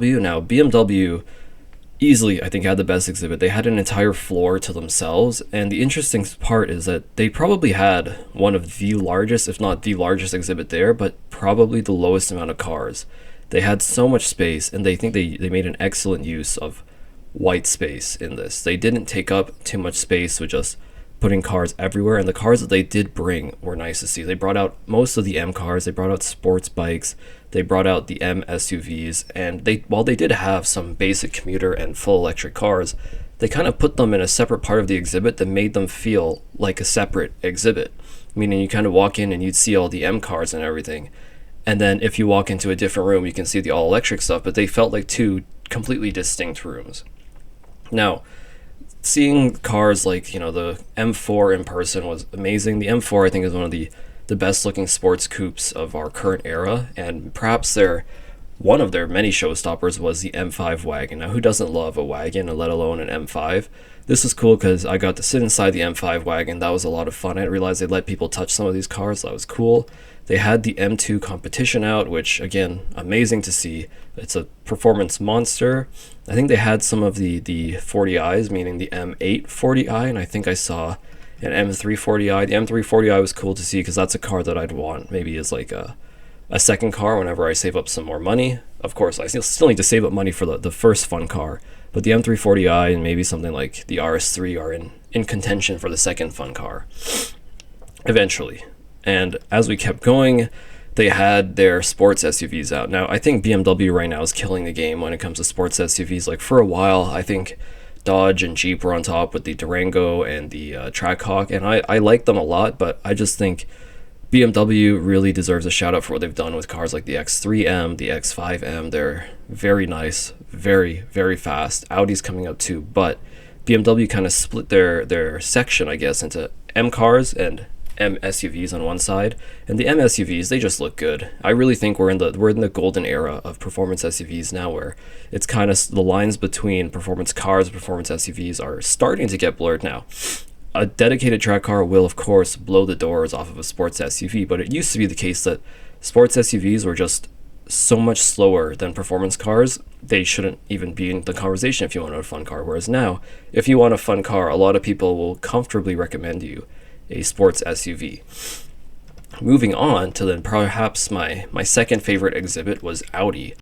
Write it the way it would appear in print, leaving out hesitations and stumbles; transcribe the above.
Now, BMW easily, I think, had the best exhibit. They had an entire floor to themselves, and the interesting part is that they probably had one of the largest, if not the largest exhibit there, but probably the lowest amount of cars. They had so much space, and they think they made an excellent use of white space in this. They didn't take up too much space with just putting cars everywhere, and the cars that they did bring were nice to see. They brought out most of the M cars, they brought out sports bikes, they brought out the M SUVs, and while they did have some basic commuter and full electric cars, they kind of put them in a separate part of the exhibit that made them feel like a separate exhibit. Meaning you kind of walk in and you'd see all the M cars and everything, and then if you walk into a different room, you can see the all electric stuff, but they felt like two completely distinct rooms. Now, seeing cars like, the M4 in person was amazing. The M4, I think, is one of the best looking sports coupes of our current era, and perhaps one of their many showstoppers was the M5 wagon. Now, who doesn't love a wagon, and let alone an M5? This was cool because I got to sit inside the M5 wagon. That was a lot of fun. I didn't realize they let people touch some of these cars. That was cool. They had the M2 competition out, which, again, amazing to see. It's a performance monster. I think they had some of the 40i's, meaning the M8 40i, and I think I saw an M3 40i. The M3 40i was cool to see because that's a car that I'd want maybe as like a second car whenever I save up some more money. Of course, I still need to save up money for the first fun car, but the M3 40i and maybe something like the RS3 are in contention for the second fun car eventually. And as we kept going, they had their sports SUVs out. Now, I think BMW right now is killing the game when it comes to sports SUVs. Like, for a while, I think Dodge and Jeep were on top with the Durango and the Trackhawk, and I like them a lot, but I just think BMW really deserves a shout out for what they've done with cars like the X3M, the X5M. They're very nice, very, very fast. Audi's coming up too, but BMW kind of split their section, I guess, into M cars and M SUVs on one side, and the M SUVs, they just look good. I really think we're in the golden era of performance SUVs now, where it's kind of the lines between performance cars and performance SUVs are starting to get blurred now. A dedicated track car will, of course, blow the doors off of a sports SUV, but it used to be the case that sports SUVs were just so much slower than performance cars. They shouldn't even be in the conversation if you want a fun car. Whereas now, if you want a fun car, a lot of people will comfortably recommend you a sports SUV. Moving on to then perhaps my second favorite exhibit was Audi.